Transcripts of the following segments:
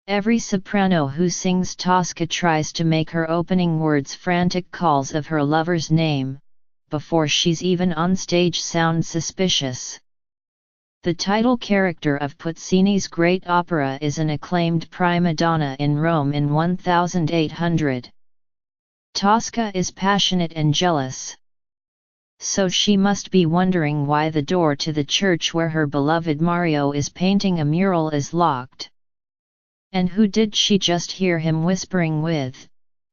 Every soprano who sings Tosca tries to make her opening words frantic calls of her lover's name, before she's even on stage sound suspicious. The title character of Puccini's great opera is an acclaimed prima donna in Rome in 1800. Tosca is passionate and jealous. So she must be wondering why the door to the church where her beloved Mario is painting a mural is locked. And who did she just hear him whispering with,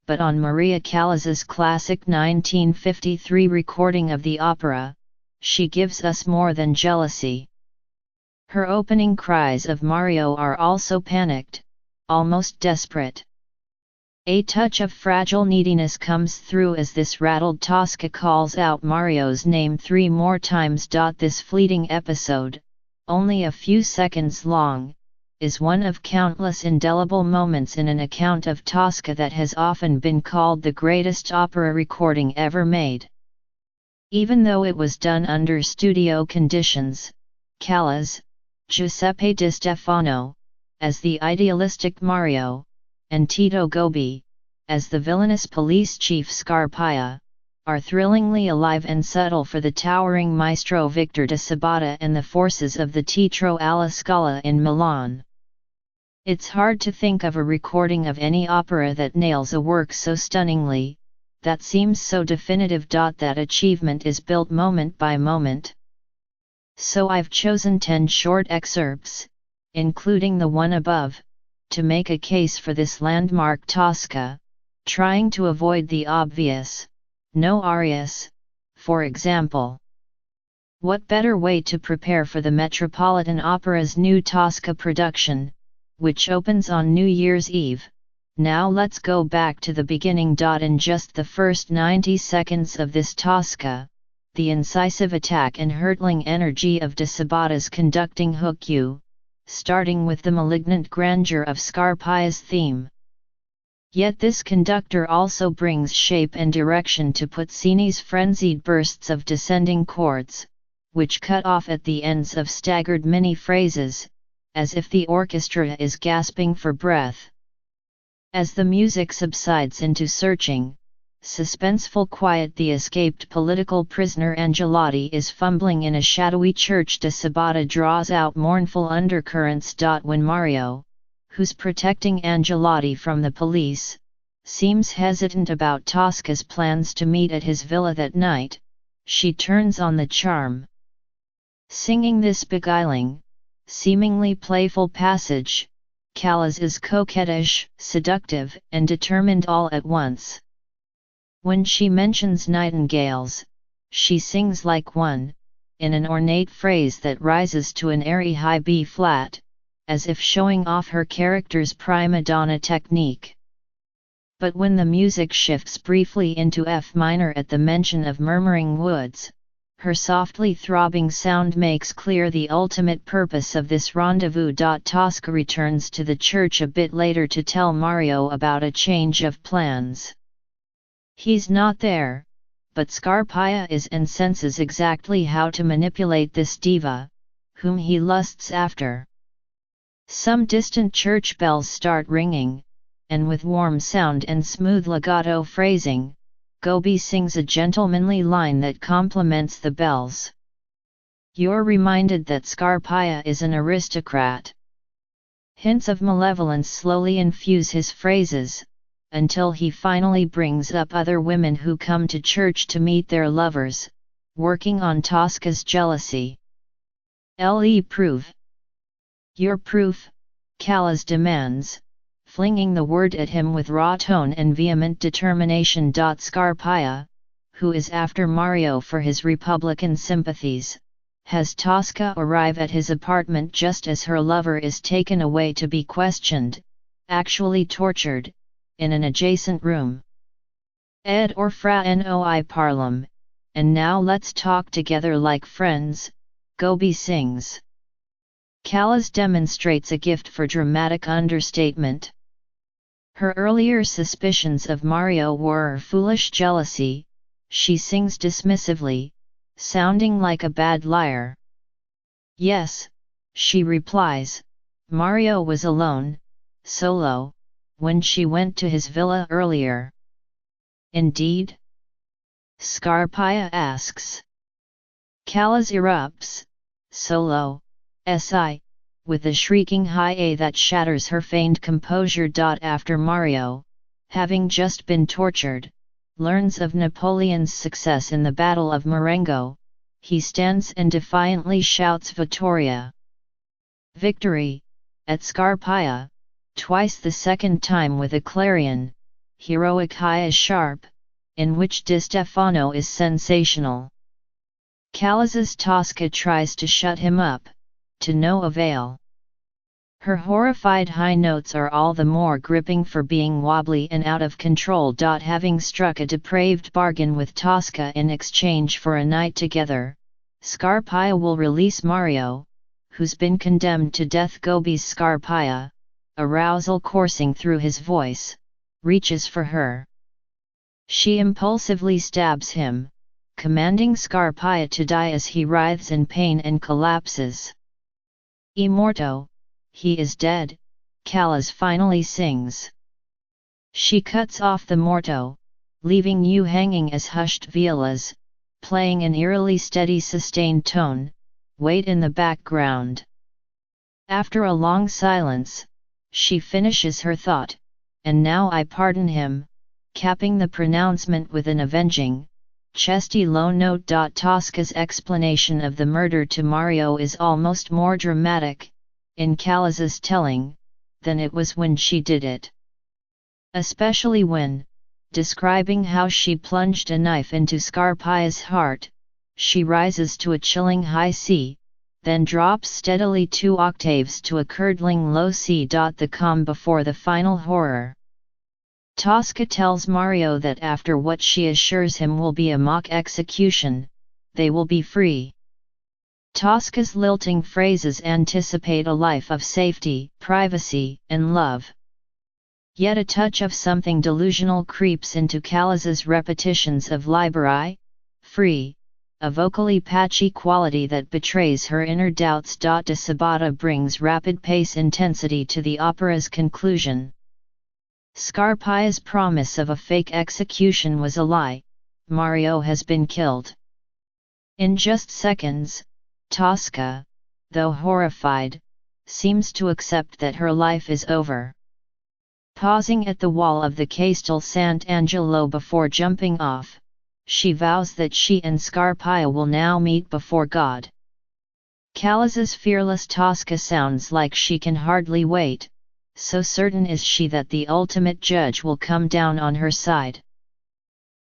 but on Maria Callas's classic 1953 recording of the opera, she gives us more than jealousy. Her opening cries of Mario are also panicked, almost desperate. A touch of fragile neediness comes through as this rattled Tosca calls out Mario's name 3 more times. This fleeting episode, only a few seconds long, is one of countless indelible moments in an account of Tosca that has often been called the greatest opera recording ever made. Even though it was done under studio conditions, Callas, Giuseppe Di Stefano, as the idealistic Mario, and Tito Gobbi, as the villainous police chief Scarpia, are thrillingly alive and subtle for the towering maestro Victor de Sabata and the forces of the Teatro alla Scala in Milan. It's hard to think of a recording of any opera that nails a work so stunningly, that seems so definitive. That achievement is built moment by moment. So I've chosen 10 short excerpts, including the one above, to make a case for this landmark Tosca, trying to avoid the obvious, no arias, for example. What better way to prepare for the Metropolitan Opera's new Tosca production, which opens on New Year's Eve? Now let's go back to the beginning. In just the first 90 seconds of this Tosca, the incisive attack and hurtling energy of de Sabata's conducting hook you, starting with the malignant grandeur of Scarpia's theme. Yet this conductor also brings shape and direction to Puccini's frenzied bursts of descending chords, which cut off at the ends of staggered mini-phrases, as if the orchestra is gasping for breath. As the music subsides into searching, suspenseful quiet, the escaped political prisoner Angelotti is fumbling in a shadowy church. De Sabata draws out mournful undercurrents. When Mario, who's protecting Angelotti from the police, seems hesitant about Tosca's plans to meet at his villa that night, she turns on the charm. Singing this beguiling, seemingly playful passage, Callas is coquettish, seductive, and determined all at once. When she mentions nightingales, she sings like one, in an ornate phrase that rises to an airy high B-flat, as if showing off her character's prima donna technique. But when the music shifts briefly into F minor at the mention of murmuring woods, her softly throbbing sound makes clear the ultimate purpose of this rendezvous. Tosca returns to the church a bit later to tell Mario about a change of plans. He's not there, but Scarpia is and senses exactly how to manipulate this diva, whom he lusts after. Some distant church bells start ringing, and with warm sound and smooth legato phrasing, Gobbi sings a gentlemanly line that complements the bells. You're reminded that Scarpia is an aristocrat. Hints of malevolence slowly infuse his phrases, until he finally brings up other women who come to church to meet their lovers, working on Tosca's jealousy. "Le proof." "Your proof," Callas demands, flinging the word at him with raw tone and vehement determination. Scarpia, who is after Mario for his Republican sympathies, has Tosca arrive at his apartment just as her lover is taken away to be questioned, actually tortured, in an adjacent room. "Ed or fra noi parlem, and now let's talk together like friends," Gobbi sings. Callas demonstrates a gift for dramatic understatement. Her earlier suspicions of Mario were foolish jealousy, she sings dismissively, sounding like a bad liar. "Yes," she replies, "Mario was alone, solo, when she went to his villa earlier. Indeed? Scarpia asks. Callas erupts, solo, si, with a shrieking high A that shatters her feigned composure. After Mario, having just been tortured, learns of Napoleon's success in the Battle of Marengo, he stands and defiantly shouts Vittoria! Victory, at Scarpia, twice the second time with a clarion, heroic high as sharp, in which Di Stefano is sensational. Callas's Tosca tries to shut him up, to no avail. Her horrified high notes are all the more gripping for being wobbly and out of control. Having struck a depraved bargain with Tosca in exchange for a night together, Scarpia will release Mario, who's been condemned to death. Gobi's Scarpia, arousal coursing through his voice, reaches for her. She impulsively stabs him, commanding Scarpia to die as he writhes in pain and collapses. Immorto, he is dead, Callas finally sings. She cuts off the morto, leaving you hanging as hushed violas, playing an eerily steady sustained tone, wait in the background. After a long silence, she finishes her thought, and now I pardon him, capping the pronouncement with an avenging, chesty low note. Tosca's explanation of the murder to Mario is almost more dramatic, in Callas's telling, than it was when she did it. Especially when, describing how she plunged a knife into Scarpia's heart, she rises to a chilling high C, then drops steadily 2 octaves to a curdling low C. The calm before the final horror. Tosca tells Mario that after what she assures him will be a mock execution, they will be free. Tosca's lilting phrases anticipate a life of safety, privacy, and love. Yet a touch of something delusional creeps into Callas's repetitions of liberi, free, a vocally patchy quality that betrays her inner doubts. De Sabata brings rapid pace intensity to the opera's conclusion. Scarpia's promise of a fake execution was a lie, Mario has been killed. In just seconds, Tosca, though horrified, seems to accept that her life is over. Pausing at the wall of the Castel Sant'Angelo before jumping off, she vows that she and Scarpia will now meet before God. Callas's fearless Tosca sounds like she can hardly wait, so certain is she that the ultimate judge will come down on her side.